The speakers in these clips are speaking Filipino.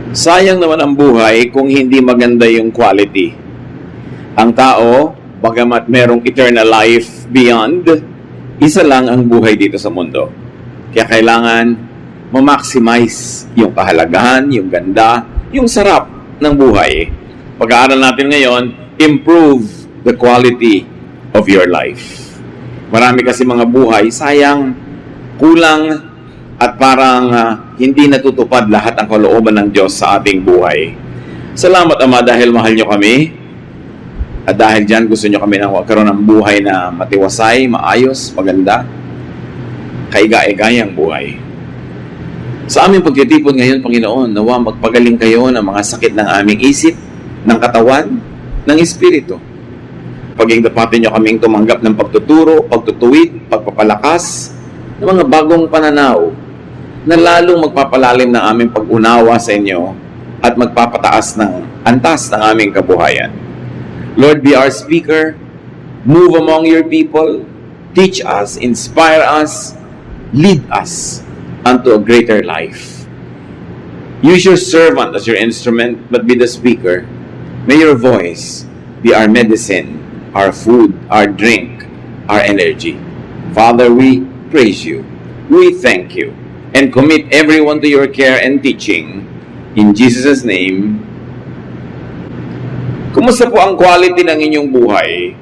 Sayang naman ang buhay kung hindi maganda yung quality. Ang tao, bagamat merong eternal life beyond, isa lang ang buhay dito sa mundo. Kaya kailangan ma-maximize yung kahalagahan, yung ganda, yung sarap ng buhay. Pag-aaral natin ngayon, improve the quality of your life. Marami kasi mga buhay, sayang, kulang, at parang hindi natutupad lahat ng kalooban ng Diyos sa ating buhay. Salamat, Ama, dahil mahal nyo kami. At dahil dyan, gusto nyo kami na magkaroon ng buhay na matiwasay, maayos, maganda, kaiga-igayang buhay. Sa aming pagtitipon ngayon, Panginoon, nawa magpagaling kayo ng mga sakit ng aming isip, ng katawan, ng espiritu. Paging dapatin nyo kaming tumanggap ng pagtuturo, pagtutuwid, pagpapalakas, ng mga bagong pananaw, na lalong magpapalalim ng aming pag-unawa sa inyo at magpapataas ng antas ng aming kabuhayan. Lord, be our speaker, move among your people, teach us, inspire us, lead us unto a greater life. Use your servant as your instrument, but be the speaker. May your voice be our medicine, our food, our drink, our energy. Father, we praise you. We thank you. And commit everyone to your care and teaching. In Jesus' name. Kumusta po ang quality ng inyong buhay?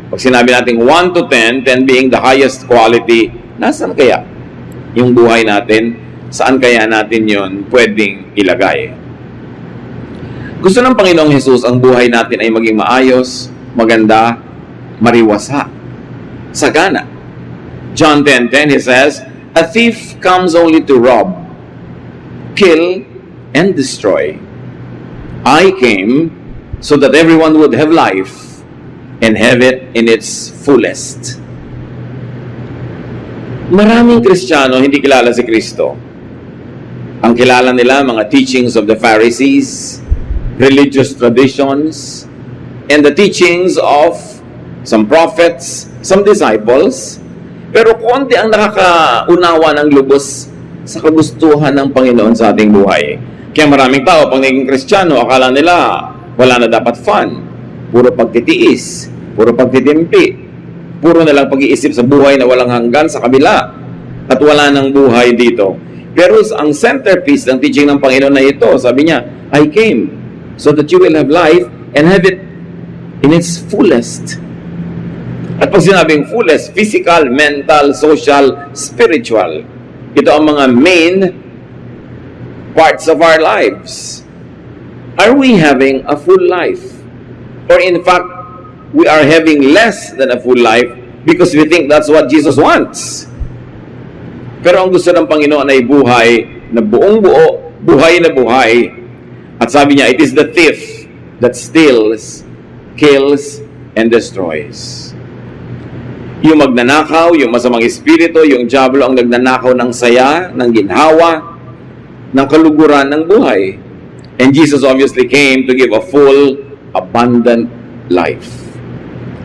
Pag sinabi natin 1 to 10, 10 being the highest quality, nasaan kaya yung buhay natin? Saan kaya natin yon pwedeng ilagay? Gusto ng Panginoong Jesus ang buhay natin ay maging maayos, maganda, mariwasa, sagana. John 10:10, he says, "A thief comes only to rob, kill, and destroy. I came so that everyone would have life and have it in its fullest." Maraming Kristiyano hindi kilala si Kristo. Ang kilala nila mga teachings of the Pharisees, religious traditions, and the teachings of some prophets, some disciples. Pero konti ang nakakaunawa ng lubos sa kagustuhan ng Panginoon sa ating buhay. Kaya maraming tao, pag naging Kristiyano, akala nila wala na dapat fun. Puro pagtitiis, puro pagtitimpi, puro na lang pag-iisip sa buhay na walang hanggan sa kabila. At wala nang buhay dito. Pero ang centerpiece ng teaching ng Panginoon na ito, sabi niya, I came so that you will have life and have it in its fullest. At pag sinabing fullest, physical, mental, social, spiritual, ito ang mga main parts of our lives. Are we having a full life? Or in fact, we are having less than a full life because we think that's what Jesus wants. Pero ang gusto ng Panginoon ay buhay na buong buo, buhay na buhay. At sabi niya, it is the thief that steals, kills, and destroys. Yung magnanakaw, yung masamang espiritu, yung diablo ang nagnanakaw ng saya, ng ginhawa, ng kaluguran ng buhay. And Jesus obviously came to give a full, abundant life.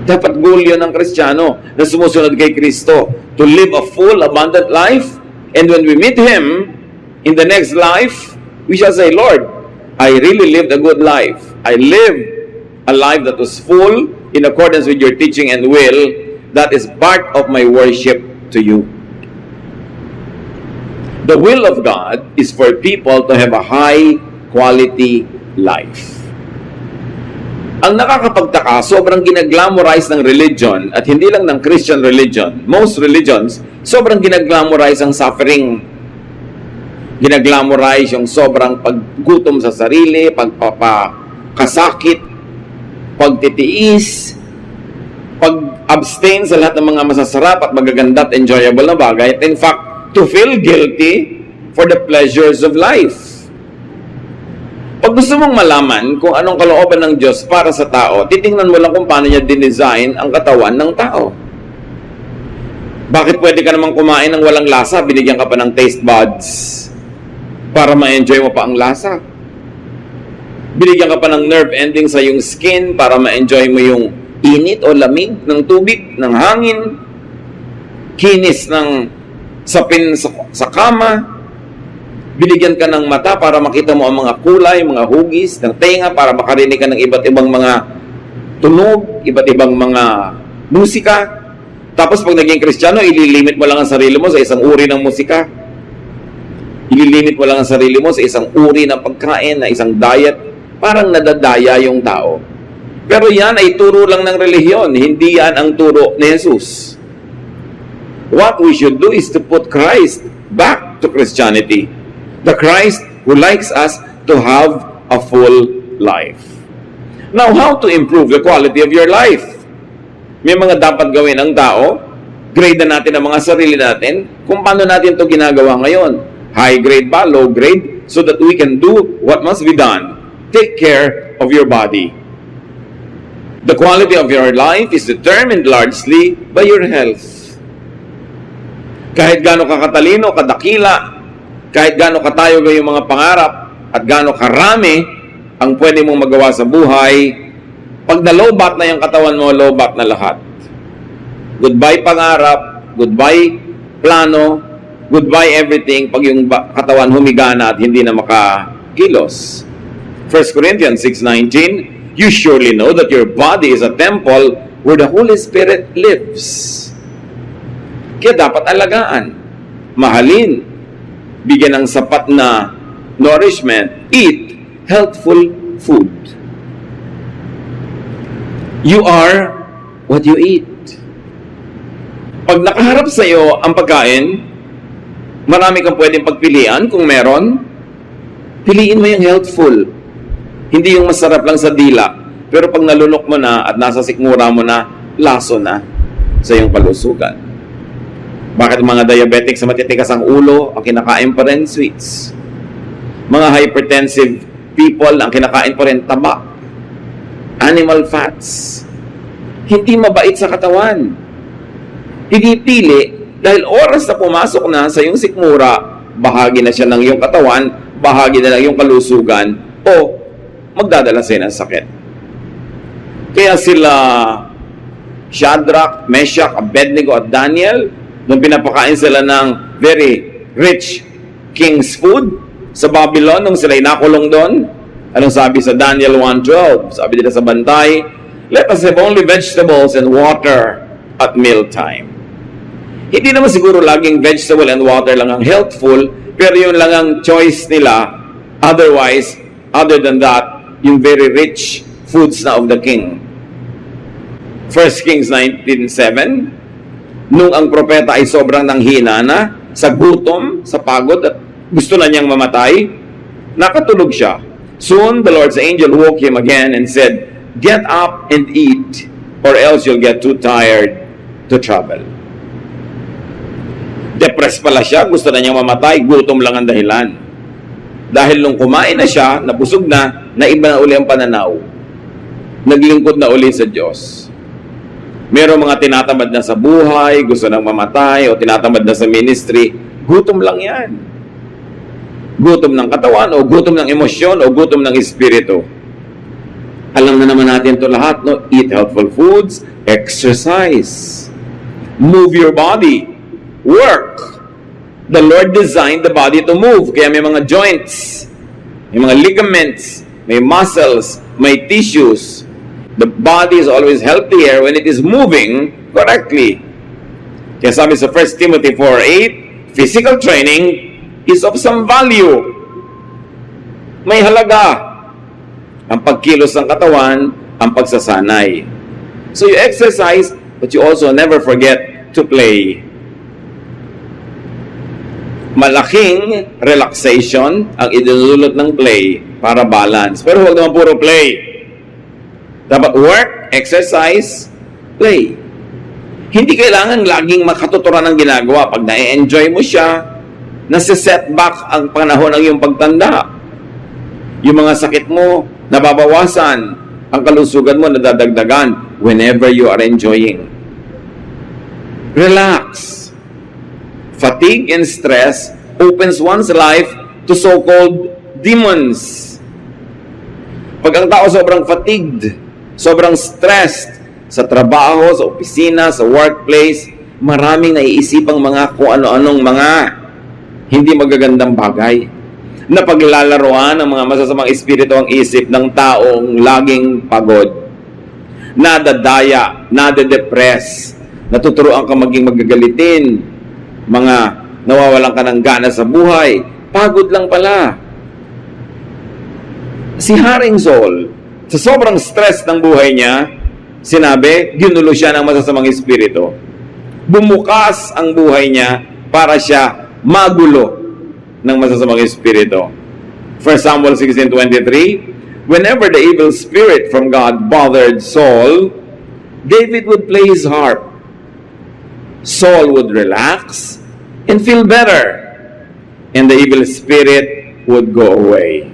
Dapat goal yun ng Kristiyano na sumusunod kay Kristo, to live a full, abundant life. And when we meet Him in the next life, we shall say, Lord, I really lived a good life. I lived a life that was full in accordance with your teaching and will. That is part of my worship to you. The will of God is for people to have a high quality life. Ang nakakapagtaka, sobrang ginaglamorize ng religion, at hindi lang ng Christian religion, most religions, sobrang ginaglamorize ang suffering. Ginaglamorize yung sobrang paggutom sa sarili, pagpapakasakit, pagtitiis, pag-abstain sa lahat ng mga masasarap at magaganda at enjoyable na bagay. At in fact, to feel guilty for the pleasures of life. Pag gusto mong malaman kung anong kalooban ng Diyos para sa tao, titingnan mo lang kung paano niya dinesign ang katawan ng tao. Bakit pwede ka namang kumain ng walang lasa, binigyan ka pa ng taste buds para ma-enjoy mo pa ang lasa? Binigyan ka pa ng nerve ending sa yung skin para ma-enjoy mo yung init o lamig ng tubig, ng hangin, kinis ng sapin sa kama, Binigyan ka ng mata para makita mo ang mga kulay, mga hugis, ng tenga para makarinig ka ng iba't ibang mga tunog, iba't ibang mga musika. Tapos pag naging Kristiyano, ililimit mo lang ang sarili mo sa isang uri ng musika. Ililimit mo lang ang sarili mo sa isang uri ng pagkain, na isang diet. Parang nadadaya yung tao. Pero yan ay turo lang ng relihiyon, hindi yan ang turo ni Jesus. What we should do is to put Christ back to Christianity. The Christ who likes us to have a full life. Now, how to improve the quality of your life? May mga dapat gawin ang tao. Grade na natin ang mga sarili natin kung paano natin ito ginagawa ngayon. High grade ba? Low grade? So that we can do what must be done. Take care of your body. The quality of your life is determined largely by your health. Kahit gaano ka katalino, kadakila, kahit gaano katayo yung mga pangarap, at gaano karami ang pwede mong magawa sa buhay, pag na-lowbat na yung katawan mo, lowbat na lahat. Goodbye pangarap, goodbye plano, goodbye everything pag yung katawan humiga na at hindi na makakilos. 1 Corinthians 6:19, you surely know that your body is a temple where the Holy Spirit lives. Kaya dapat alagaan, mahalin, bigyan ng sapat na nourishment, eat healthful food. You are what you eat. Pag nakaharap sa iyo ang pagkain, marami kang pwedeng pagpilian kung meron. Piliin mo yung healthful. Hindi yung masarap lang sa dila. Pero pag nalunok mo na at nasa sikmura mo na, laso na sa iyong kalusugan. Bakit mga diabetic sa matitikas ang ulo, ang kinakain pa rin sweets? Mga hypertensive people, ang kinakain pa rin taba, animal fats. Hindi mabait sa katawan. Pinipili dahil oras na pumasok na sa iyong sikmura, bahagi na siya ng iyong katawan, bahagi na ng iyong kalusugan, o magdadala sa'yo ng sakit. Kaya sila Shadrach, Meshach, Abednego at Daniel, nung pinapakain sila ng very rich king's food sa Babylon, nung sila'y nakulong doon, anong sabi sa Daniel 1:12? Sabi nila sa bantay, let us have only vegetables and water at mealtime. Hindi naman siguro laging vegetable and water lang ang healthful, pero yun lang ang choice nila. Otherwise, other than that, yung very rich foods na of the king. 1 Kings 19:7, nung ang propeta ay sobrang nanghina na, sa gutom, sa pagod, at gusto na niyang mamatay, nakatulog siya. Soon, the Lord's angel woke him again and said, get up and eat, or else you'll get too tired to travel. Depressed pala siya, gusto na niyang mamatay, gutom lang ang dahilan. Dahil nung kumain na siya, nabusog na, naiba na uli ang pananaw. Naglingkod na uli sa Diyos. Merong mga tinatamad na sa buhay, gusto nang mamatay, o tinatamad na sa ministry, gutom lang yan. Gutom ng katawan, o gutom ng emosyon, o gutom ng espiritu. Alam na naman natin ito lahat, no? Eat healthful foods, exercise, move your body, work. The Lord designed the body to move, kaya may mga joints, may mga ligaments, may muscles, may tissues. The body is always healthier when it is moving correctly. Kaya sabi sa 1 Timothy 4:8, physical training is of some value. May halaga ang pagkilos ng katawan, ang pagsasanay. So you exercise, but you also never forget to play. Malaking relaxation ang idinulot ng play para balance. Pero huwag naman puro play. Dapat work, exercise, play. Hindi kailangan laging makatuturan ng ginagawa. Pag na-enjoy mo siya, nasi-setback ang panahon ng iyong pagtanda. Yung mga sakit mo, nababawasan. Ang kalusugan mo, nadadagdagan whenever you are enjoying. Relax. Fatigue and stress opens one's life to so-called demons. Pag ang tao sobrang fatigued, sobrang stressed sa trabaho, sa opisina, sa workplace, maraming naiisipang mga kung ano-anong mga hindi magagandang bagay. na paglalaroan ng mga masasamang espiritu ang isip ng taong laging pagod, nadadaya, nade-depress, natuturuan ka maging magagalitin, mga nawawalan ka ng gana sa buhay, pagod lang pala. Si Haring Saul, sa sobrang stress ng buhay niya, sinabi, ginulo siya ng masasamang espiritu. Bumukas ang buhay niya para siya magulo ng masasamang espiritu. 1 Samuel 16:23, whenever the evil spirit from God bothered Saul, David would play his harp. Saul would relax and feel better, and the evil spirit would go away.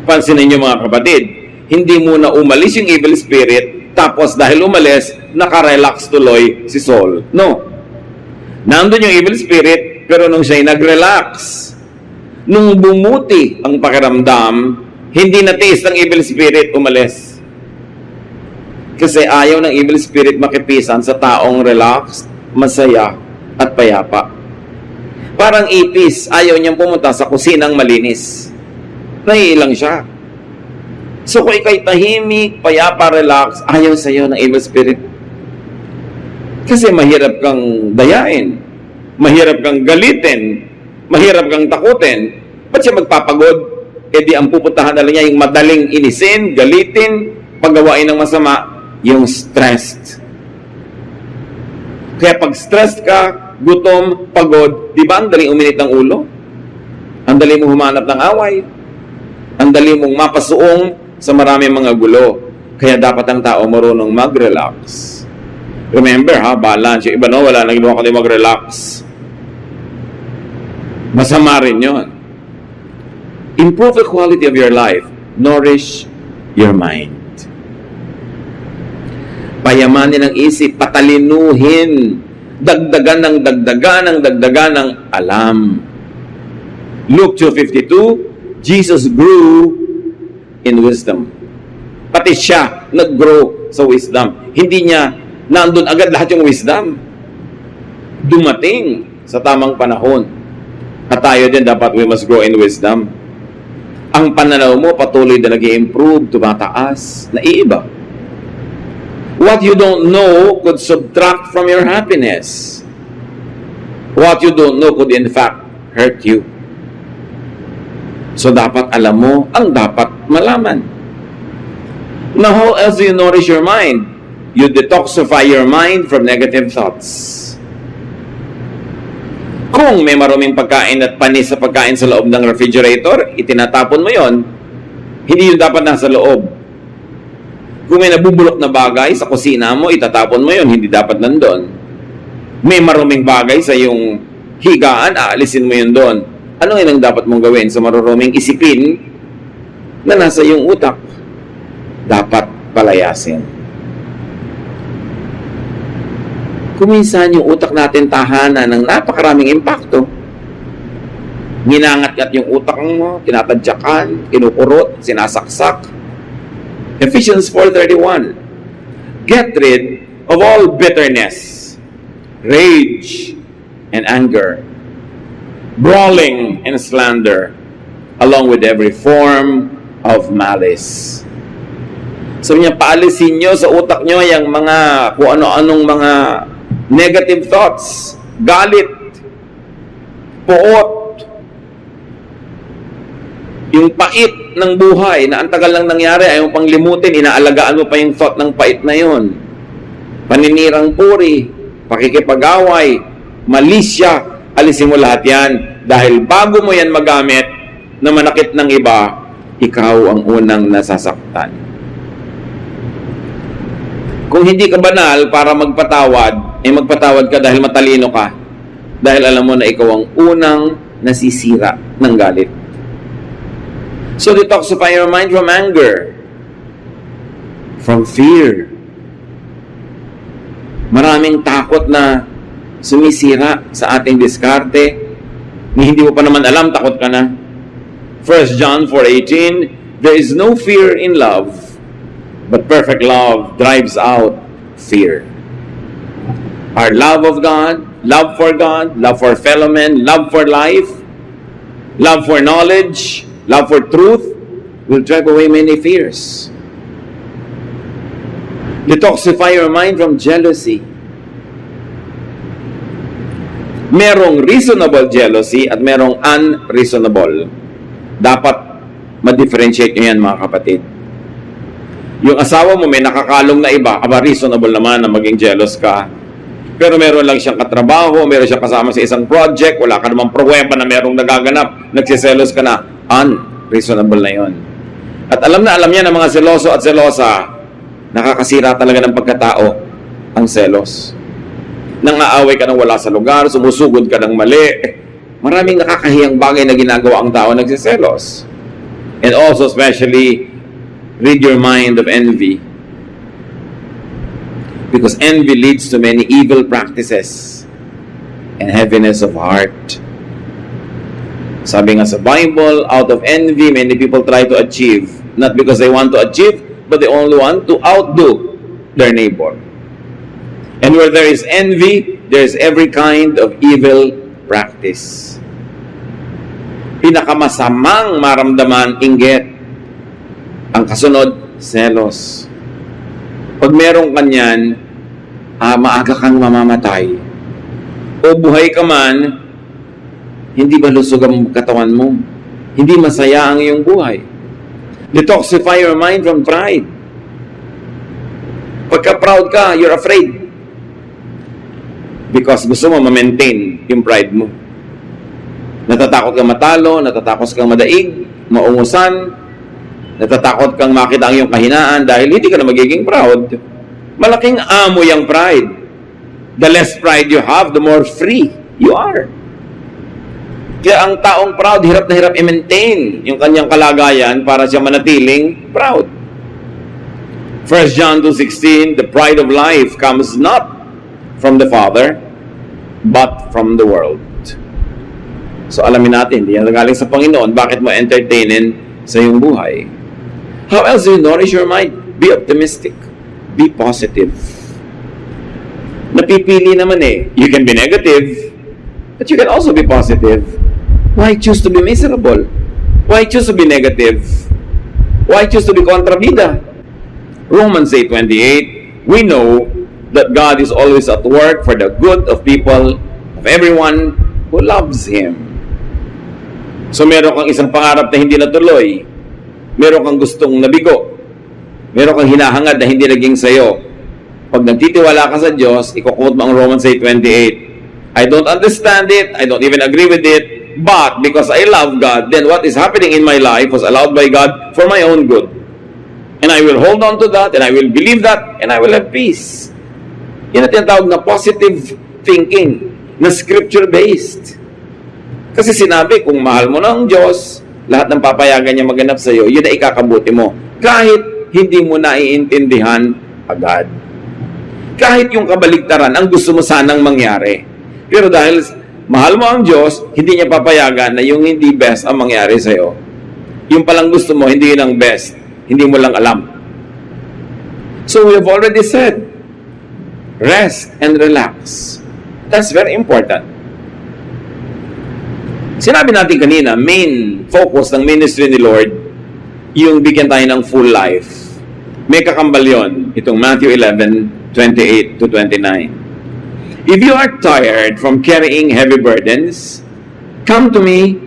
Pansinin niyo mga kapatid, hindi muna umalis yung evil spirit, tapos dahil umalis, nakarelax tuloy si Saul. No. Nandun yung evil spirit, pero nung siya'y nag-relax, nung bumuti ang pakiramdam, hindi natiis ng evil spirit, umalis. Kasi ayaw ng evil spirit makipisan sa taong relaxed, masaya, at payapa. Parang ipis, ayaw niyang pumunta sa kusinang malinis. Naiilang siya. So kung ikaw'y tahimik, payapa, relax, ayaw sa'yo ng evil spirit. Kasi mahirap kang dayain, mahirap kang galitin, mahirap kang takutin. Ba't siya magpapagod? E di ang pupuntahan na lang niya yung madaling inisin, galitin, paggawain ng masama, yung stressed. Kaya pag stressed ka, gutom, pagod, di ba ang daling uminit ng ulo? Ang dali mong humanap ng away. Ang dali mong mapasuong sa maraming mga gulo. Kaya dapat ang tao marunong mag-relax. Remember ha, balance. Yung iba no, wala nang ginawa kundi mag-relax. Masama rin yun. Improve the quality of your life. Nourish your mind. Payamanin ang isip, patalinuhin. Dagdagan ng alam. Luke 2:52, Jesus grew in wisdom. Pati siya nag-grow sa wisdom. Hindi niya nandun agad lahat yung wisdom. Dumating sa tamang panahon. At tayo din dapat we must grow in wisdom. Ang pananaw mo patuloy na nag-i-improve, tumataas, naiiba. What you don't know could subtract from your happiness. What you don't know could in fact hurt you. So dapat alam mo ang dapat malaman. Now how else do you nourish your mind? You detoxify your mind from negative thoughts. Kung may maruming pagkain at panis sa pagkain sa loob ng refrigerator, itinatapon mo yon. Hindi yun dapat nasa loob. Kung may nabubulok na bagay sa kusina mo, itatapon mo yon. Hindi dapat nandun. May maruming bagay sa iyong higaan, aalisin mo yun doon. Ano ang dapat mong gawin sa maruruming isipin na nasa iyong utak? Dapat palayasin. Kuminsan yung utak natin tahanan ng napakaraming impakto. Ginangat-ngat yung utak mo, tinatadyakan, kinukurot, sinasaksak. Ephesians 4:31, get rid of all bitterness, rage, and anger, brawling and slander, along with every form of malice. Sabi niya, paalisin nyo sa utak nyo yung mga kung ano-anong mga negative thoughts, galit, poot, yung pait ng buhay na ang tagal lang nangyari, ayaw pang limutin, inaalagaan mo pa yung thought ng pait na yun. Paninirang puri, pakikipag-away, malisya, alisin mo lahat yan. Dahil bago mo yan magamit na manakit ng iba, ikaw ang unang nasasaktan. Kung hindi ka banal para magpatawad, ay magpatawad ka dahil matalino ka. Dahil alam mo na ikaw ang unang nasisira ng galit. So detoxify your mind from anger, from fear. Maraming takot na sumisira sa ating diskarte. Hindi mo pa naman alam, takot ka na. 1 John 4:18, there is no fear in love, but perfect love drives out fear. Our love of God, love for fellow men, love for life, love for knowledge, love for truth, will drive away many fears. Detoxify your mind from jealousy. Merong reasonable jealousy at merong unreasonable. Dapat ma-differentiate nyo yan, mga kapatid. Yung asawa mo may nakakalong na iba, aba reasonable naman na maging jealous ka. Pero meron lang siyang katrabaho, meron siyang kasama sa isang project, wala ka namang pruweba na merong nagaganap, nagsiselos ka na, unreasonable na yon. At alam na alam niya ng mga seloso at selosa, nakakasira talaga ng pagkatao ang selos. Nang-aaway ka ng wala sa lugar, sumusugod ka ng mali. Maraming nakakahiyang bagay na ginagawa ang tao nagsiselos. And also especially, rid your mind of envy. Because envy leads to many evil practices and heaviness of heart. Sabi nga sa Bible, out of envy, many people try to achieve. Not because they want to achieve, but they only want to outdo their neighbor. And where there is envy, there is every kind of evil practice. Pinakamasamang maramdaman, inggit. Ang kasunod, selos. Pag merong kanyan, maaga kang mamamatay. O buhay ka man, hindi ba lusog ang katawan mo? Hindi masaya ang iyong buhay. Detoxify your mind from pride. Pagka proud ka, you're afraid. Because gusto mo ma-maintain yung pride mo. Natatakot kang matalo, natatakot kang madaig, maungusan, natatakot kang makita ang iyong kahinaan dahil hindi ka na magiging proud. Malaking amo yung pride. The less pride you have, the more free you are. Kaya ang taong proud, hirap na hirap i-maintain yung kanyang kalagayan para siya manatiling proud. 1 John 2:16, the pride of life comes not from the Father, but from the world. So alamin natin, hindi yan galing sa Panginoon, bakit mo entertainin sa iyong buhay? How else do you nourish your mind? Be optimistic. Be positive. Napipili naman eh. You can be negative, but you can also be positive. Why choose to be miserable? Why choose to be negative? Why choose to be kontrabida? Romans 8:28, we know that God is always at work for the good of people, of everyone who loves Him. So meron kang isang pangarap na hindi natuloy, meron kang gustong nabigo, meron kang hinahangad na hindi naging sayo. Pag nagtitiwala ka sa Diyos, iko-quote mo ang Romans 8:28. I don't understand it, I don't even agree with it, but because I love God, then what is happening in my life was allowed by God for my own good. And I will hold on to that, and I will believe that, and I will have peace. Yan ang tinatawag na positive thinking, na scripture-based. Kasi sinabi, kung mahal mo ng Diyos, lahat ng papayagan niya maganap sa iyo, yun na ikakabuti mo. Kahit hindi mo naiintindihan agad. Kahit yung kabaligtaran, ang gusto mo sanang mangyari. Pero dahil mahal mo ang Diyos, hindi niya papayagan na yung hindi best ang mangyari sa iyo. Yung palang gusto mo, hindi yun ang best. Hindi mo lang alam. So we have already said, rest and relax. That's very important. Sinabi natin kanina, main focus ng ministry ni Lord, yung bigyan tayo ng full life. May kakambal yun, itong Matthew 11:28 to 29. If you are tired from carrying heavy burdens, come to me,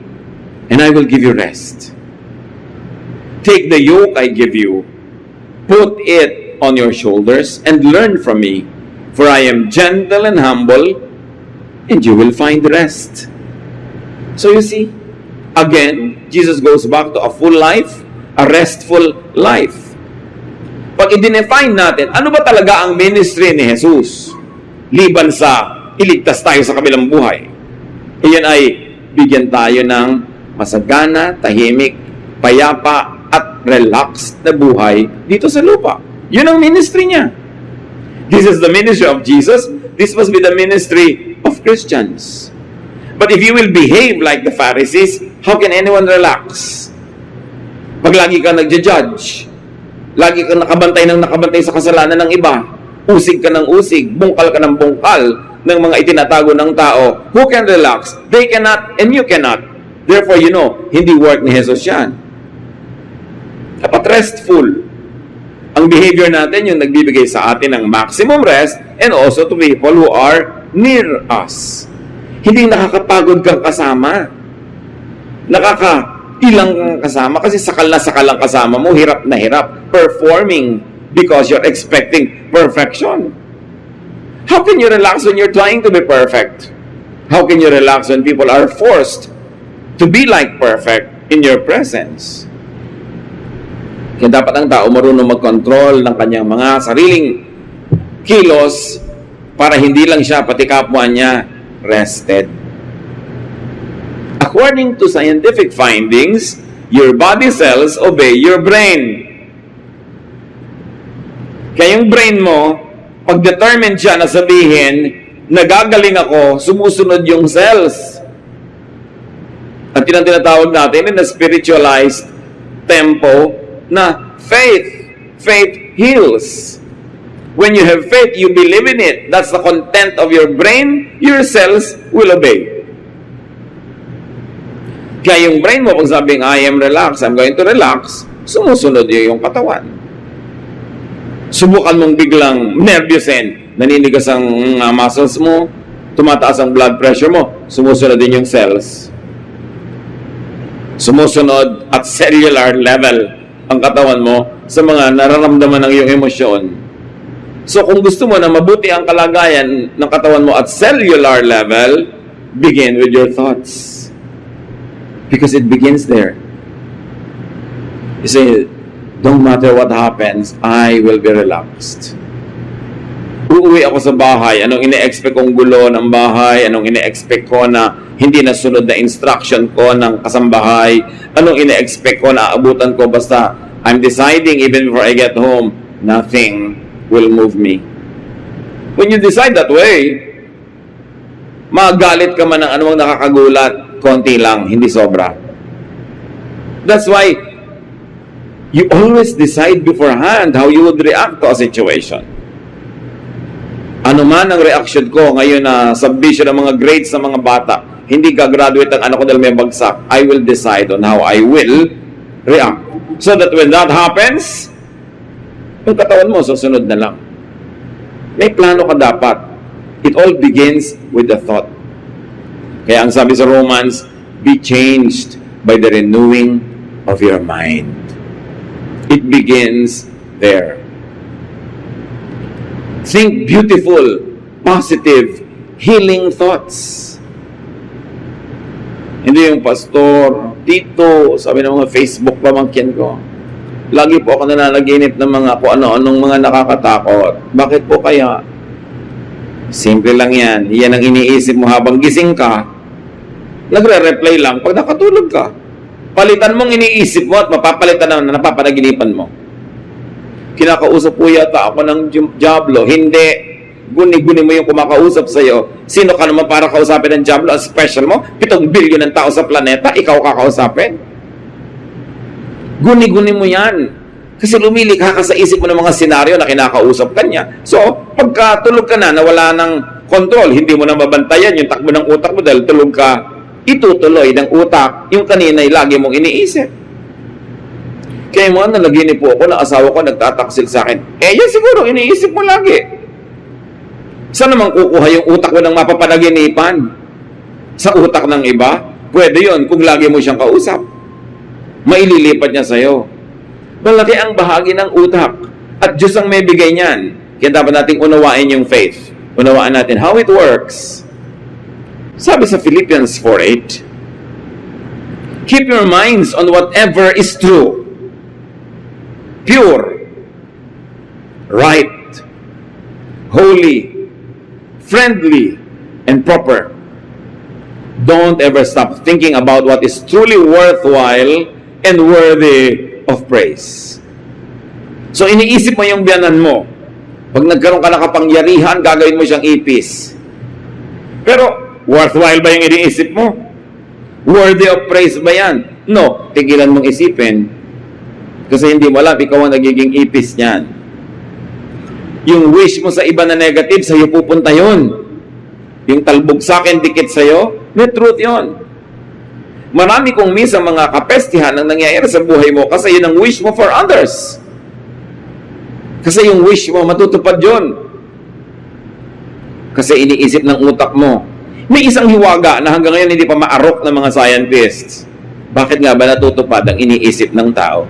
and I will give you rest. Take the yoke I give you, put it on your shoulders, and learn from me. For I am gentle and humble, and you will find rest. So you see, again, Jesus goes back to a full life, a restful life. Pag i-define natin, ano ba talaga ang ministry ni Jesus? Liban sa iligtas tayo sa kabilang buhay. Iyan ay bigyan tayo ng masagana, tahimik, payapa, at relaxed na buhay dito sa lupa. Yun ang ministry niya. This is the ministry of Jesus. This must be the ministry of Christians. But if you will behave like the Pharisees, how can anyone relax? Pag lagi ka nagja-judge, lagi ka nakabantay sa kasalanan ng iba, usig ka ng usig, bungkal ka ng bungkal ng mga itinatago ng tao, who can relax? They cannot and you cannot. Therefore, hindi work ni Jesus yan. Dapat restful. Ang behavior natin yung nagbibigay sa atin ng maximum rest and also to people who are near us. Hindi nakakapagod kang kasama. Nakakailang kang kasama kasi sakal na sakal ang kasama mo, hirap na hirap, performing because you're expecting perfection. How can you relax when you're trying to be perfect? How can you relax when people are forced to be like perfect in your presence? Kaya dapat ang tao marunong mag-control ng kanyang mga sariling kilos para hindi lang siya, pati kapwa niya, rested. According to scientific findings, your body cells obey your brain. Kaya yung brain mo, pag determined siya na sabihin, nagagaling ako, sumusunod yung cells. At yun ang tinatawag natin in a spiritualized tempo na faith. Faith heals. When you have faith, you believe in it. That's the content of your brain. Your cells will obey. Kaya yung brain mo, pag sabing, I am relaxed, I'm going to relax, sumusunod yung katawan. Subukan mong biglang nervousin, naninigas ang muscles mo, tumataas ang blood pressure mo, sumusunod din yung cells. Sumusunod at cellular level ang katawan mo sa mga nararamdaman ng iyong emosyon. So kung gusto mo na mabuti ang kalagayan ng katawan mo at cellular level, begin with your thoughts. Because it begins there. You say, don't matter what happens, I will be relaxed. Uuwi ako sa bahay, anong ine-expect kong gulo ng bahay, anong ine-expect ko na hindi nasunod na instruction ko ng kasambahay, anong ine-expect ko na aabutan ko, basta I'm deciding even before I get home, nothing will move me. When you decide that way, magalit ka man ng anumang nakakagulat, konti lang, hindi sobra. That's why you always decide beforehand how you would react to a situation. Ano man ang reaction ko ngayon na submission ng mga grades sa mga bata, hindi gagraduate ang anak ko dahil may bagsak, I will decide on how I will react. So that when that happens, yung katawan mo, susunod na lang. May plano ka dapat. It all begins with the thought. Kaya ang sabi sa Romans, be changed by the renewing of your mind. It begins there. Think beautiful, positive, healing thoughts. Hindi yung pastor, tito, sabi ng mga Facebook pamangkin ko. Lagi po ako nananaginip ng mga kung ano-anong mga nakakatakot. Bakit po kaya? Simple lang yan. Yan ang iniisip mo habang gising ka. Nagre-reply lang pag nakatulog ka. Palitan mong iniisip mo at mapapalitan na napapanaginipan mo. Kinakausap po yata ako ng Diablo. Hindi. Guni-guni mo yung kumakausap sa'yo. Sino ka naman para kausapin ng Diablo? Ang special mo? 7 billion ng tao sa planeta, ikaw kakausapin? Guni-guni mo yan. Kasi lumilikha ka sa isip mo ng mga senaryo na kinakausap ka niya. So, pagka tulog ka na, nawala ng control, hindi mo na mabantayan yung takbo ng utak mo dahil tulog ka, itutuloy ng utak yung kanina'y lagi mong iniisip. Kaya mga nalaginip po ako na asawa ko nagtataksil sa akin. Yan siguro, iniisip mo lagi. Saan naman kukuha yung utak mo ng mapapanaginipan? Sa utak ng iba? Pwede yon kung lagi mo siyang kausap. Maililipat niya sa'yo. Malaki ang bahagi ng utak. At Diyos ang may bigay niyan. Kaya dapat nating unawain yung faith. Unawaan natin how it works. Sabi sa Philippians 4:8, keep your minds on whatever is true, pure, right, holy, friendly, and proper. Don't ever stop thinking about what is truly worthwhile and worthy of praise. So iniisip mo yung biyanan mo. Pag nagkaroon ka ng kapangyarihan, gagawin mo siyang ipis. Pero worthwhile ba yung iniisip mo? Worthy of praise ba yan? No, tigilan mong isipin. Kasi hindi mo alam, ikaw ang nagiging ipis niyan. Yung wish mo sa iba na negative, sa'yo pupunta yun. Yung talbog sa akin, dikit sa'yo, may truth yun. Marami kong minsan mga kapestihan ang nangyayari sa buhay mo kasi yun ang wish mo for others. Kasi yung wish mo, matutupad yun. Kasi iniisip ng utak mo. May isang hiwaga na hanggang ngayon hindi pa maarok ng mga scientists. Bakit nga ba natutupad ang iniisip ng tao?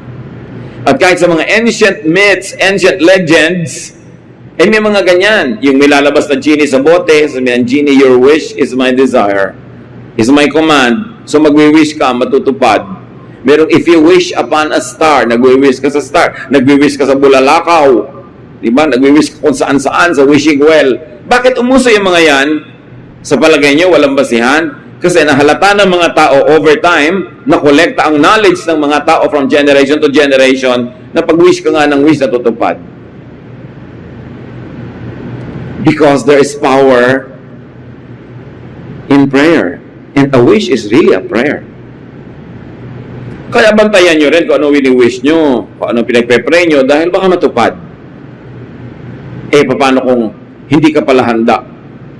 At kahit sa mga ancient myths, ancient legends, eh may mga ganyan. Yung may lalabas na genie sa bote, sabi ng genie, your wish is my desire, is my command. So magwi-wish ka, matutupad. Merong if you wish upon a star, nagwi-wish ka sa star. Nagwi-wish ka sa bulalakaw. Diba? Nagwi-wish ka kung saan-saan, sa wishing well. Bakit umuso yung mga yan? Sa palagay nyo, walang basihan? Kasi nahalata ng mga tao over time na kolekta ang knowledge ng mga tao from generation to generation na pag-wish ka nga ng wish na tutupad. Because there is power in prayer. And a wish is really a prayer. Kaya bantayan nyo rin kung ano wini-wish nyo, kung ano pinagpe-pray nyo, dahil baka matupad. Eh, paano kung hindi ka pala handa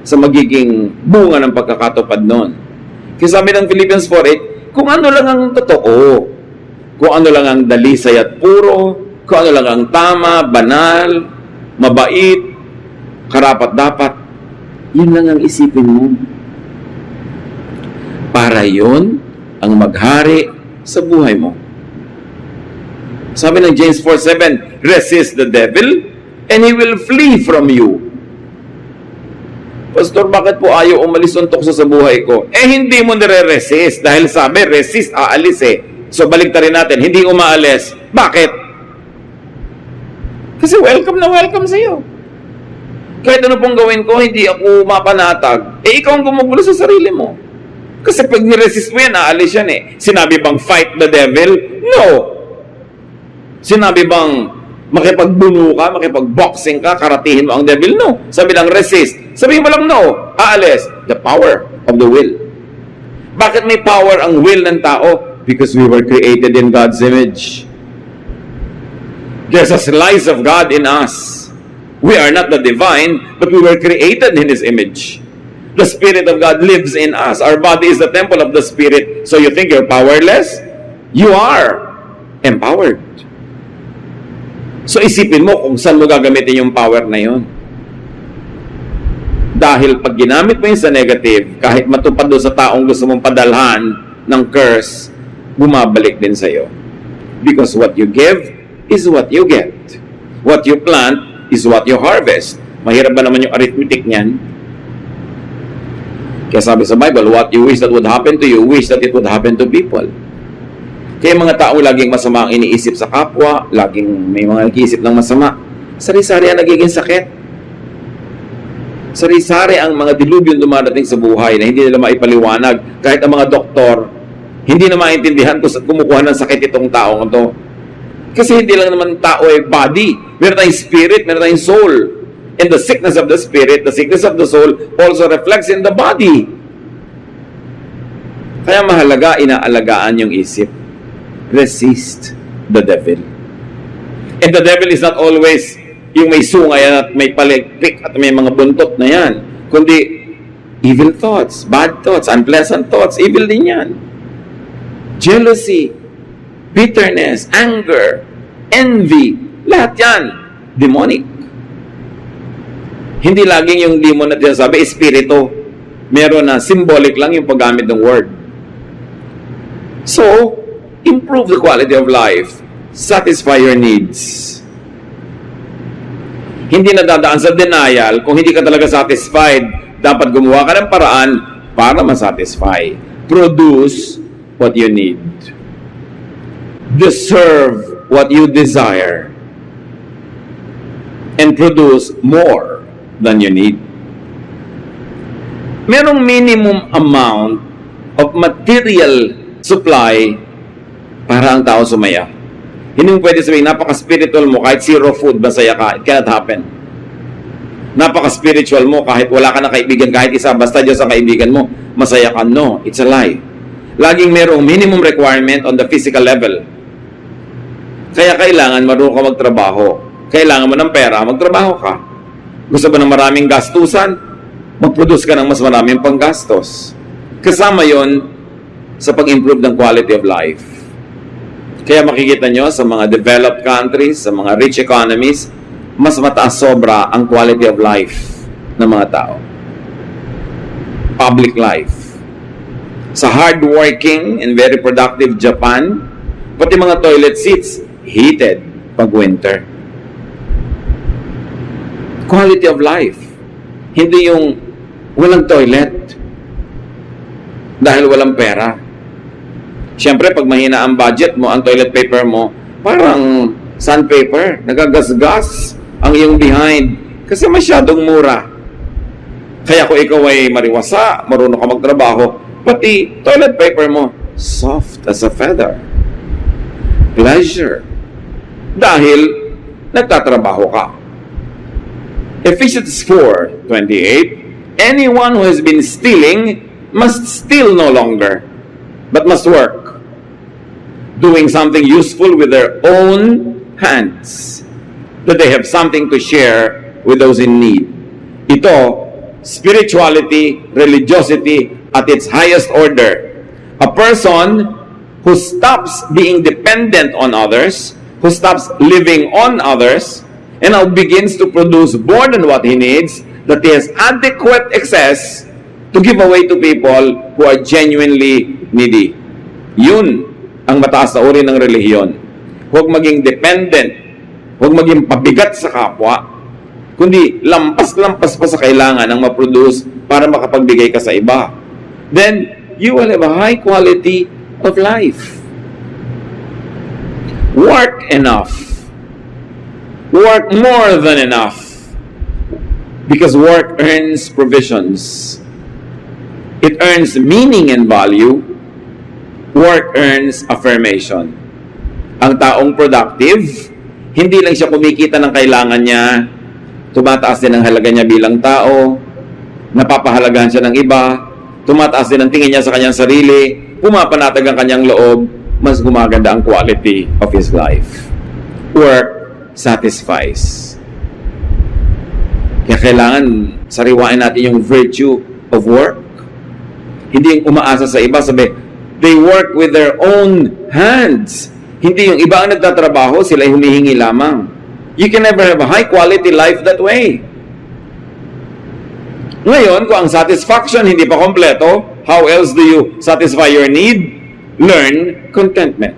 sa magiging bunga ng pagkakatupad noon? Kasi sabi ng Philippians 4:8, kung ano lang ang totoo, kung ano lang ang dalisay at puro, kung ano lang ang tama, banal, mabait, karapat-dapat, yun lang ang isipin mo. Para yun ang maghari sa buhay mo. Sabi ng James 4:7, resist the devil and he will flee from you. Pastor, bakit po ayaw umalis ng tukso sa buhay ko? Eh, hindi mo nire-resist. Dahil sabi, resist, aalis eh. So, baligtarin natin, hindi umaalis. Bakit? Kasi welcome na welcome sa'yo. Kahit ano pong gawin ko, hindi ako mapanatag. Eh, ikaw ang gumugulo sa sarili mo. Kasi pag niresist mo yan, aalis yan eh. Sinabi bang fight the devil? No. Sinabi bang makipagbuno ka, makipagboxing ka, karatihin mo ang devil? No. Sabi lang resist. Sabihin mo lang no. Aalis. The power of the will. Bakit may power ang will ng tao? Because we were created in God's image. There's a slice of God in us. We are not the divine, but we were created in His image. The Spirit of God lives in us. Our body is the temple of the Spirit. So you think you're powerless? You are empowered. So isipin mo kung saan mo gagamitin yung power na yun. Dahil pag ginamit mo yun sa negative, kahit matupad doon sa taong gusto mong padalhan ng curse, bumabalik din sa'yo. Because what you give is what you get. What you plant is what you harvest. Mahirap ba naman yung arithmetic niyan? Kaya sabi sa Bible, what you wish that would happen to you, wish that it would happen to people. Kaya mga tao laging masama ang iniisip sa kapwa, laging may mga nag-iisip ng masama, sari-sari ang nagiging sakit. Sari-sari ang mga dilubyo dumadating sa buhay na hindi nila maipaliwanag. Kahit ang mga doktor, hindi na maintindihan kung saan kumukuha ng sakit itong taong ito. Kasi hindi lang naman tao ay body. Meron tayong spirit, meron tayong soul. And the sickness of the spirit, the sickness of the soul also reflects in the body. Kaya mahalaga, inaalagaan yung isip. Resist the devil. And the devil is not always yung may sungay at may palikpik at may mga buntot na yan. Kundi evil thoughts, bad thoughts, unpleasant thoughts, evil din yan. Jealousy, bitterness, anger, envy, lahat yan, demonic. Hindi laging yung demon na sinasabi, espiritu. Meron na symbolic lang yung paggamit ng word. So, improve the quality of life. Satisfy your needs. Hindi na dadaan sa denial kung hindi ka talaga satisfied. Dapat gumawa ka ng paraan para masatisfy. Produce what you need. Deserve what you desire. And produce more than you need. Merong minimum amount of material supply para ang tao sumaya. Hindi mo pwede sabihin, napaka-spiritual mo, kahit zero food, masaya ka. It cannot happen. Napaka-spiritual mo, kahit wala ka na kaibigan, kahit isa, basta Diyos ang kaibigan mo, masaya ka. No, it's a lie. Laging merong minimum requirement on the physical level. Kaya kailangan marunong ka magtrabaho. Kailangan mo ng pera, magtrabaho ka. Gusto ba ng maraming gastusan? Mag-produce ka ng mas maraming panggastos. Kasama yon sa pag-improve ng quality of life. Kaya makikita nyo sa mga developed countries, sa mga rich economies, mas mataas sobra ang quality of life ng mga tao. Public life. Sa hardworking and very productive Japan, pati mga toilet seats, heated pag winter. Quality of life. Hindi yung walang toilet dahil walang pera. Siyempre, pag mahina ang budget mo, ang toilet paper mo, parang sandpaper, nagagasgas ang iyong behind kasi masyadong mura. Kaya kung ikaw ay mariwasa, marunong ka magtrabaho, pati toilet paper mo, soft as a feather. Pleasure. Dahil nagtatrabaho ka. Ephesians 4:28, anyone who has been stealing must steal no longer, but must work, doing something useful with their own hands, that they have something to share with those in need. Ito, spirituality, religiosity at its highest order. A person who stops being dependent on others, who stops living on others, and now begins to produce more than what he needs, that he has adequate excess to give away to people who are genuinely needy. Yun ang mataas na uri ng relihiyon. Huwag maging dependent, huwag maging pabigat sa kapwa, kundi lampas-lampas pa sa kailangan ng ma-produce para makapagbigay ka sa iba. Then, you will have a high quality of life. Work enough. Work more than enough. Because work earns provisions. It earns meaning and value. Work earns affirmation. Ang taong productive, hindi lang siya kumikita ng kailangan niya, tumataas din ang halaga niya bilang tao, napapahalagahan siya ng iba, tumataas din ang tingin niya sa kanyang sarili, pumapanatag ang kanyang loob, mas gumaganda ang quality of his life. Work satisfies. Kaya kailangan sariwain natin yung virtue of work. Hindi yung umaasa sa iba, sabi, they work with their own hands. Hindi yung iba ang nagtatrabaho, sila ay humihingi lamang. You can never have a high quality life that way. Ngayon, kung ang satisfaction hindi pa kompleto, how else do you satisfy your need? Learn contentment.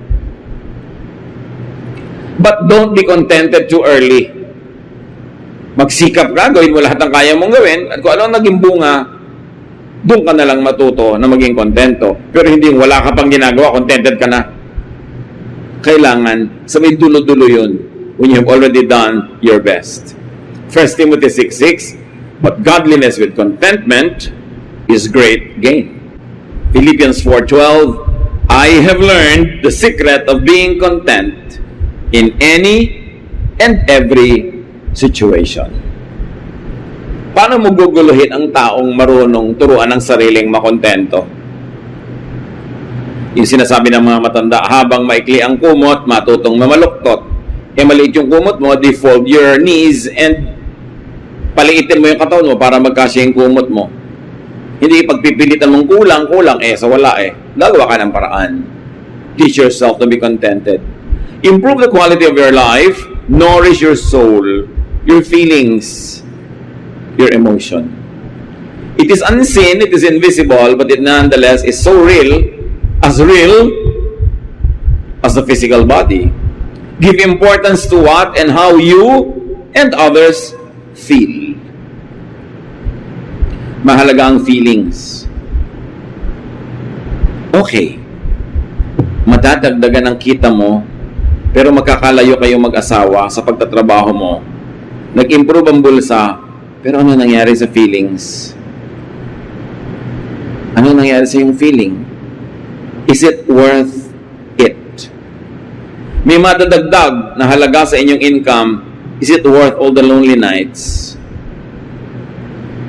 But don't be contented too early. Magsikap ka, gawin mo lahat ng kaya mong gawin, at kung ano ang naging bunga, doon ka na lang matuto na maging kontento. Pero hindi yung wala ka pang ginagawa, contented ka na. Kailangan, sa may dulo-dulo yun, when you have already done your best. 1 Timothy 6:6, but godliness with contentment is great gain. Philippians 4:12, I have learned the secret of being content in any and every situation. Paano mo guguluhin ang taong marunong turuan ng sariling makontento? Yung sinasabi ng mga matanda, habang maikli ang kumot, matutong mamaluktot. Maliit yung kumot mo, defold your knees and paliitin mo yung katawan mo para magkasya yung kumot mo. Hindi pagpipilitan mong kulang, sa wala Gagawa ka ng paraan. Teach yourself to be contented. Improve the quality of your life, nourish your soul, your feelings, your emotion. It is unseen, it is invisible, but it nonetheless is so real as the physical body. Give importance to what and how you and others feel. Mahalaga ang feelings. Okay. Madadagdagan ang kita mo, pero magkakalayo kayong mag-asawa sa pagtatrabaho mo. Nag-improve ang bulsa, pero ano nangyari sa feelings? Ano nangyari sa iyong feeling? Is it worth it? May madadagdag na halaga sa inyong income, is it worth all the lonely nights?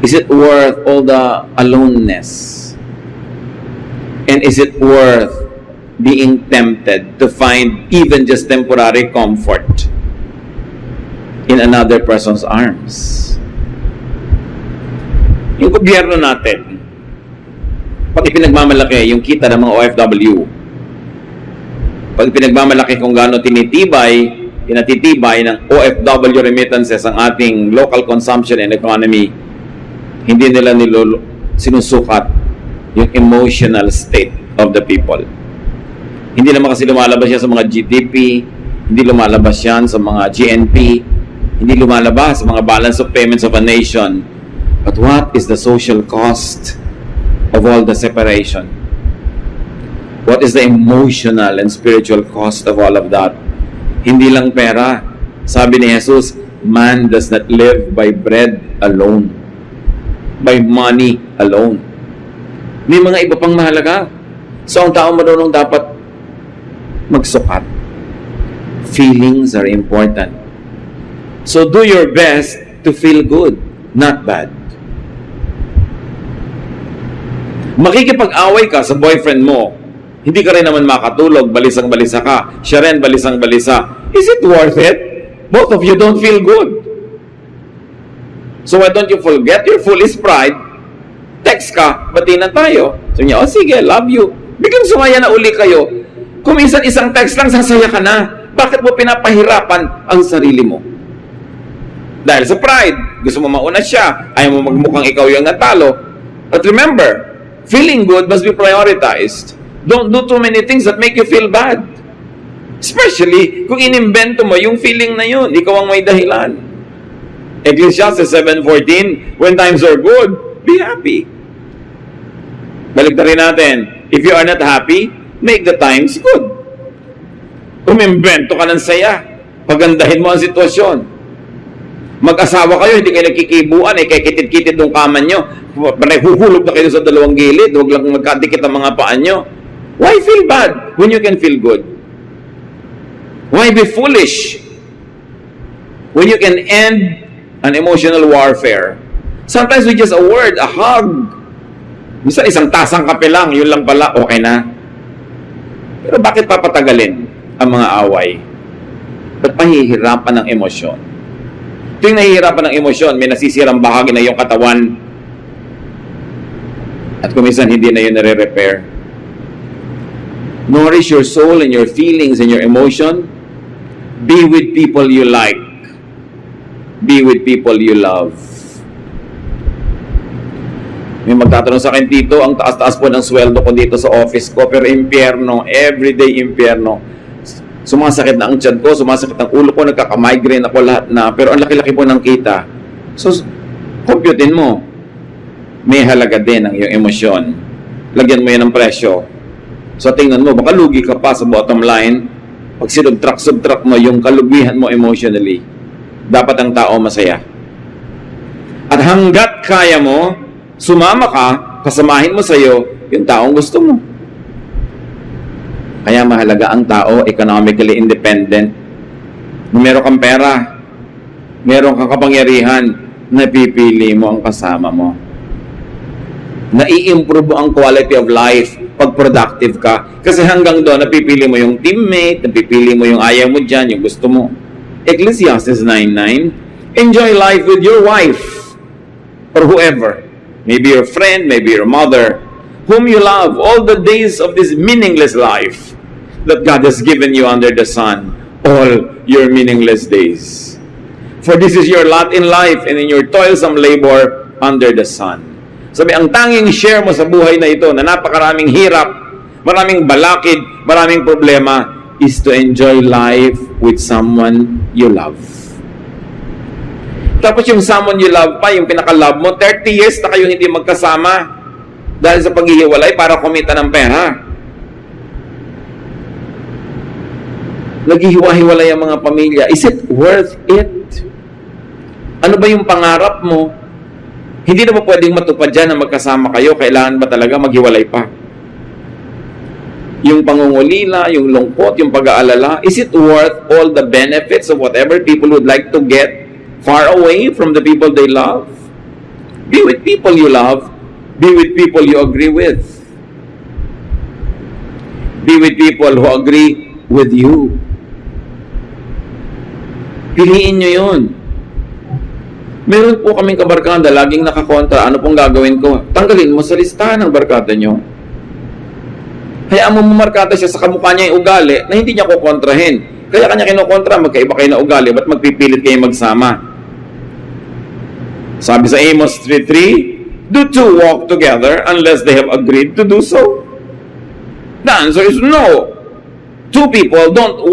Is it worth all the aloneness? And is it worth being tempted to find even just temporary comfort in another person's arms? Yung gobyerno natin, pag Pag ipinagmamalaki yung kita ng mga OFW, pag ipinagmamalaki kung gaano pinatitibay ng OFW remittances ang ating local consumption and economy, hindi nila sinusukat yung emotional state of the people. Hindi naman kasi lumalabas yan sa mga GDP, hindi lumalabas yan sa mga GNP, hindi lumalabas sa mga balance of payments of a nation. But what is the social cost of all the separation? What is the emotional and spiritual cost of all of that? Hindi lang pera. Sabi ni Jesus, man does not live by bread alone, by money alone. May mga iba pang mahalaga. So ang tao marunong dapat magsukat. Feelings are important. So do your best to feel good, not bad. Makikipag-away ka sa boyfriend mo, hindi ka rin naman makatulog, balisang-balisa ka, siya rin balisang-balisa. Is it worth it? Both of you don't feel good. So why don't you forget your foolish pride? Text ka, bati na tayo. Sabi niya, oh sige, love you. Biglang sumaya na uli kayo. Kung minsan isang text lang, sasaya ka na. Bakit mo pinapahirapan ang sarili mo? Dahil sa pride, gusto mo mauna siya, ayaw mo magmukhang ikaw yung natalo. But remember, feeling good must be prioritized. Don't do too many things that make you feel bad. Especially kung inimbento mo yung feeling na yun, ikaw ang may dahilan. Ecclesiastes 7:14, when times are good, be happy. Balik na rin natin, if you are not happy, make the times good. Umimbento ka ng saya, pagandahin mo ang sitwasyon. Mag-asawa kayo, hindi kayo nagkikibuan, kaya kitid-kitid ng kaman nyo, huhulog na kayo sa dalawang gilid, huwag lang magkadikit ang mga paan nyo. Why feel bad when you can feel good? Why be foolish when you can end an emotional warfare? Sometimes with just a word, a hug. Minsan isang tasang kape lang, yun lang pala, okay na. Pero bakit papatagalin ang mga away? Ba't mahihirapan ng emosyon? Tuwing nahihirapan ng emosyon, may nasisirang bahagi na iyong katawan. At kung minsan hindi na yun nare-repair. Nourish your soul and your feelings and your emotion. Be with people you like. Be with people you love. May magtatanong sa akin, Tito, ang taas-taas po ng sweldo ko dito sa office ko, pero impyerno, everyday impyerno. Sumasakit na ang tiyan ko, sumasakit ang ulo ko, nagkaka-migraine ako lahat na, pero ang laki-laki po ng kita. So, computein mo. May halaga din ang iyong emosyon. Lagyan mo yan ng presyo. So tingnan mo, baka lugi ka pa sa bottom line. Pag subtract mo yung kalugihan mo emotionally, dapat ang tao masaya. At hanggat kaya mo, sumama ka, kasamahin mo sa'yo yung taong gusto mo. Kaya mahalaga ang tao economically independent. Meron kang pera, meron kang kapangyarihan, napipili mo ang kasama mo. Nai-improve ang quality of life pag productive ka. Kasi hanggang doon, napipili mo yung teammate, napipili mo yung ayaw mo dyan, yung gusto mo. Ecclesiastes 9:9, enjoy life with your wife or whoever. Maybe your friend, maybe your mother, whom you love all the days of this meaningless life that God has given you under the sun, all your meaningless days. For this is your lot in life and in your toilsome labor under the sun. Sabi, ang tanging share mo sa buhay na ito na napakaraming hirap, maraming balakid, maraming problema, is to enjoy life with someone you love. Tapos yung someone you love pa, yung pinaka-love mo, 30 years na kayo hindi magkasama dahil sa paghihiwalay para kumita ng pera. Naghihiwa-hiwalay ang mga pamilya. Is it worth it? Ano ba yung pangarap mo? Hindi na ba pwedeng matupad dyan na magkasama kayo? Kailangan ba talaga maghiwalay pa? Yung pangungulila, yung lungkot, yung pag-aalala, is it worth all the benefits of whatever people would like to get far away from the people they love? Be with people you love. Be with people you agree with. Be with people who agree with you. Piliin nyo yun. Meron po kaming kabarkada, laging nakakontra. Ano pong gagawin ko? Tanggalin mo sa listahan ng barkada nyo. Hayaan mo mamarkada siya sa kamukha niya yung ugali na hindi niya kukontrahin. Kaya kanya kinukontra, magkaiba kayo na ugali, ba't magpipilit kayo magsama? Sabi sa Amos 3:3, do two walk together unless they have agreed to do so? The answer is no. Two people don't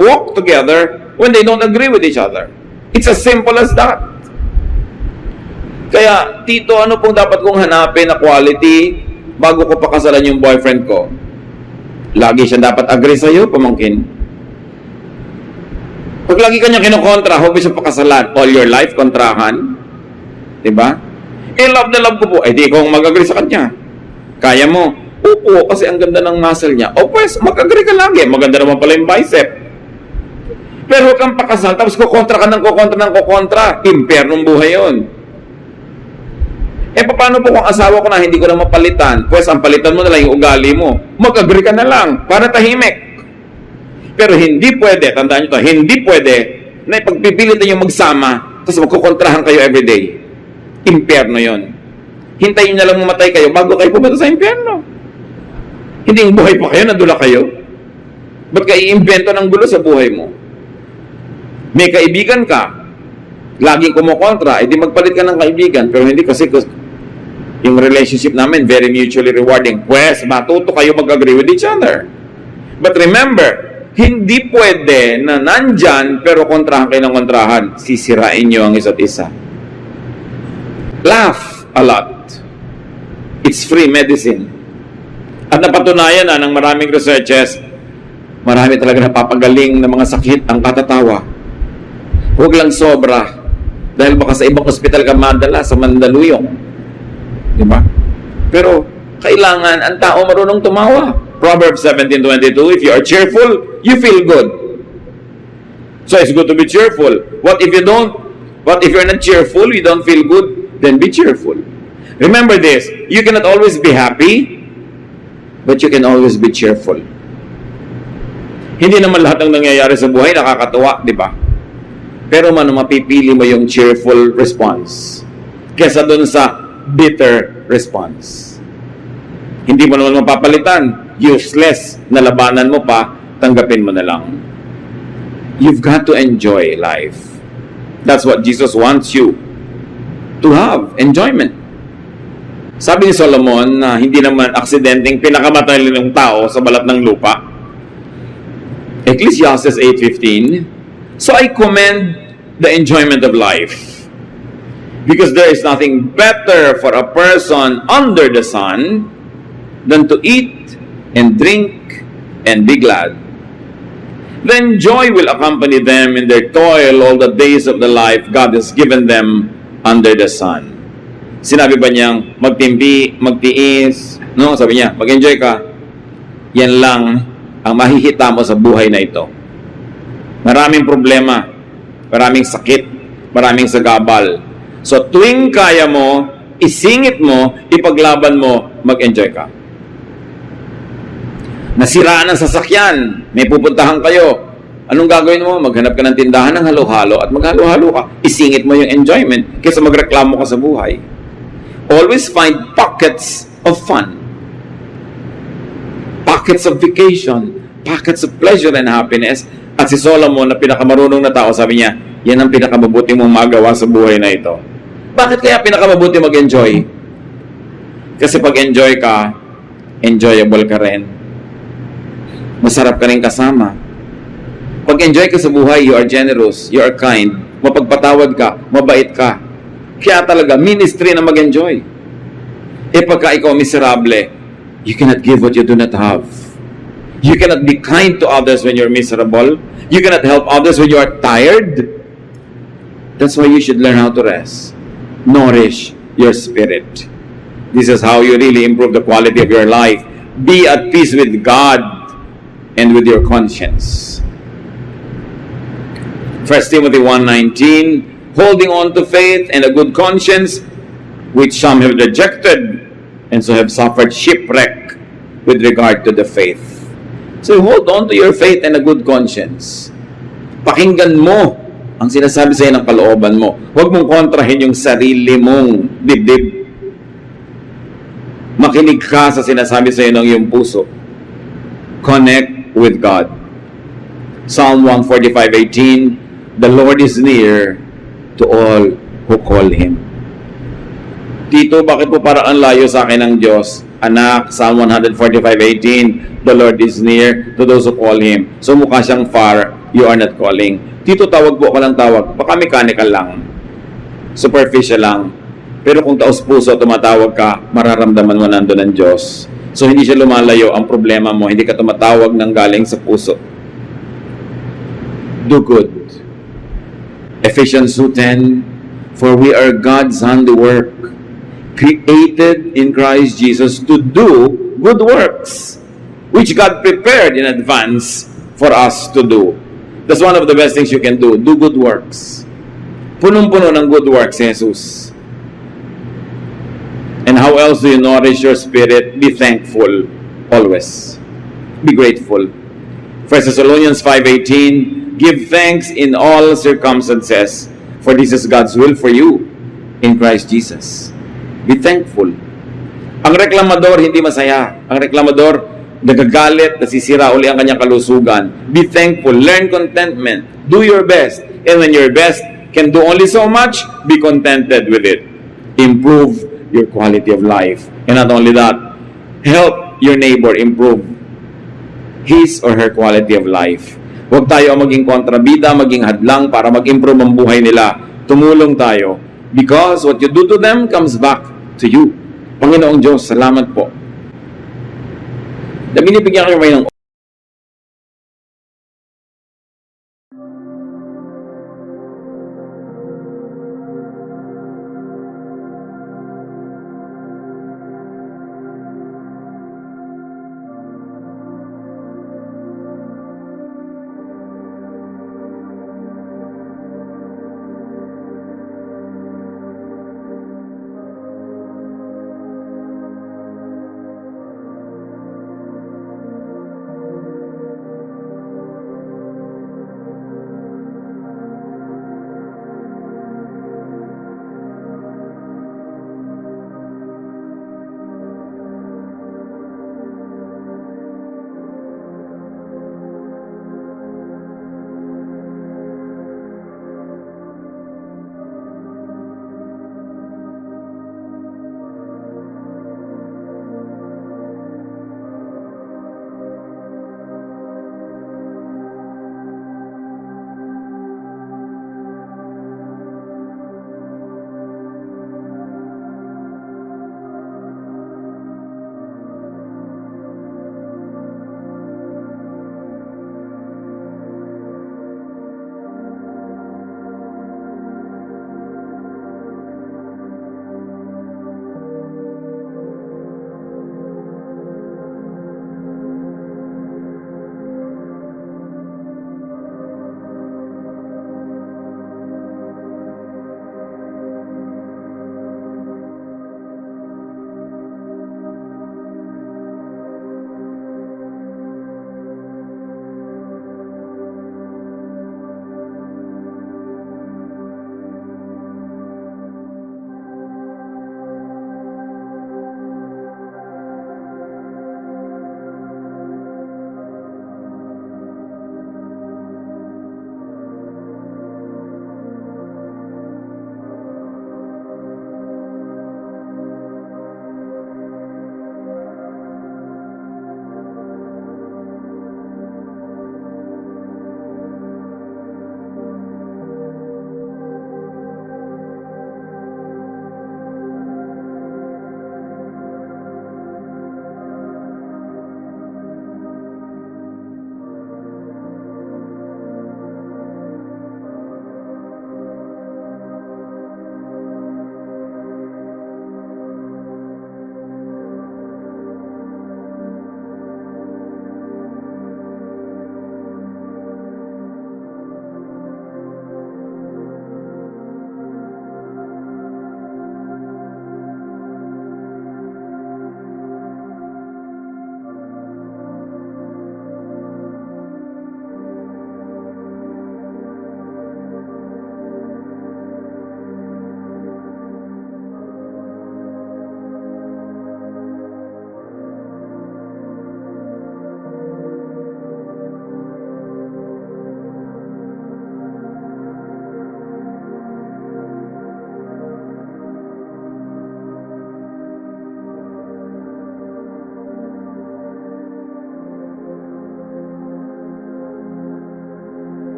walk together when they don't agree with each other. It's as simple as that. Kaya, Tito, ano pong dapat kong hanapin na quality bago ko pakasalan yung boyfriend ko? Lagi siya dapat agree sa'yo, pamangkin. Pag lagi kanya kinukontra, huwag siya pakasalan. All your life, kontrahan. Diba? Love na love ko po. Di ko mag-agree sa kanya. Kaya mo. Opo, kasi ang ganda ng muscle niya. O pues, mag-agree ka lagi. Maganda naman pala yung bicep. Pero huwag kang pakasal, tapos kukontra ka ng kukontra. Impernong buhay yun. Paano po kung asawa ko na hindi ko na mapalitan? Pues, ang palitan mo na lang yung ugali mo. Mag-agree ka na lang para tahimik. Pero hindi pwede, tandaan nyo to, hindi pwede na ipagpipilitan yung magsama tapos magkukontrahan kayo everyday. Impyerno yon. Hintayin na lang mamatay kayo bago kayo pumunta sa impyerno. Hindi yung buhay pa kayo, nadula kayo. Ba't ka i-invento ng gulo sa buhay mo? May kaibigan ka, laging kumukontra, edi magpalit ka ng kaibigan, pero hindi kasi yung relationship namin very mutually rewarding. Pues, matuto kayo mag-agree with each other. But remember, hindi pwede na nandyan pero kontrahan kayo ng kontrahan. Sisirain nyo ang isa't isa. Laugh a lot. It's free medicine. At napatunayan na ng maraming researches, marami talaga napapagaling ng mga sakit ang katatawa. Huwag lang sobra. Dahil baka sa ibang ospital ka madala sa Mandaluyong. Diba? Pero kailangan ang tao marunong tumawa. Proverbs 17:22, if you are cheerful, you feel good. So it's good to be cheerful. What if you're not cheerful, you don't feel good, then be cheerful. Remember this, you cannot always be happy, but you can always be cheerful. Hindi naman lahat ng nangyayari sa buhay nakakatuwa, di ba? Pero mapipili mo yung cheerful response kesa dun sa bitter response. Hindi mo naman mapapalitan. Useless na labanan mo pa, tanggapin mo na lang. You've got to enjoy life. That's what Jesus wants you to have. Enjoyment. Sabi ni Solomon na hindi naman aksidenteng pinakamatay ng tao sa balat ng lupa. Ecclesiastes 8:15, so I commend the enjoyment of life, because there is nothing better for a person under the sun than to eat and drink and be glad. Then joy will accompany them in their toil all the days of the life God has given them under the sun. Sinabi ba niyang magtimpi, magtiis? No, sabi niya, mag-enjoy ka. Yan lang ang mahihita mo sa buhay na ito. Maraming problema, maraming sakit, maraming sagabal. So tuwing kaya mo, isingit mo, ipaglaban mo, mag-enjoy ka. Nasiraan ang sasakyan, may pupuntahan kayo. Anong gagawin mo? Maghanap ka ng tindahan ng halo-halo at maghalo-halo ka. Isingit mo yung enjoyment kaysa magreklamo ka sa buhay. Always find pockets of fun. Pockets of vacation. Pockets of pleasure and happiness. At si Solomon na pinakamarunong na tao, sabi niya, yan ang pinakamabuti mong magawa sa buhay na ito. Bakit kaya pinakamabuti mag-enjoy? Kasi pag enjoy ka, enjoyable ka rin. Masarap ka rin kasama. Pag enjoy ka sa buhay, you are generous, you are kind, mapagpatawad ka, mabait ka. Kaya talaga, ministry na mag-enjoy. Pagka ikaw miserable, you cannot give what you do not have. You cannot be kind to others when you're miserable. You cannot help others when you are tired. That's why you should learn how to rest. Nourish your spirit. This is how you really improve the quality of your life. Be at peace with God and with your conscience. 1 Timothy 1:19, holding on to faith and a good conscience, which some have rejected, and so have suffered shipwreck with regard to the faith. So hold on to your faith and a good conscience. Pakinggan mo ang sinasabi sa iyo ng kalooban mo. Huwag mong kontrahin yung sarili mong dibdib. Makinig ka sa sinasabi sa iyo ng iyong puso. connect with God. Psalm 145:18, the Lord is near to all who call Him. Tito, bakit po parang ang layo sa akin ng Diyos? Anak, Psalm 145:18, the Lord is near to those who call Him. So mukha siyang far, you are not calling. Tito, tawag po ako ng tawag. Baka mechanical lang. Superficial lang. Pero kung taos puso tumatawag ka, mararamdaman mo nandun ang Diyos. So hindi siya lumalayo ang problema mo. Hindi ka tumatawag ng galing sa puso. Do good. Ephesians 2:10, for we are God's handiwork, created in Christ Jesus to do good works, which God prepared in advance for us to do. That's one of the best things you can do. Do good works. Punong-puno ng good works si Jesus. And how else do you nourish your spirit? Be thankful always. Be grateful. 1 Thessalonians 5:18, give thanks in all circumstances, for this is God's will for you in Christ Jesus. Be thankful. Ang reklamador hindi masaya. Ang reklamador nagagalit, nasisira uli ang kanyang kalusugan. Be thankful. Learn contentment. Do your best. And when your best can do only so much, be contented with it. Improve your quality of life. And not only that, help your neighbor improve his or her quality of life. Huwag tayo maging kontrabida, maging hadlang para mag-improve ang buhay nila. Tumulong tayo. Because what you do to them comes back to you. Panginoong Diyos, salamat po. Na binibigyan kayo ng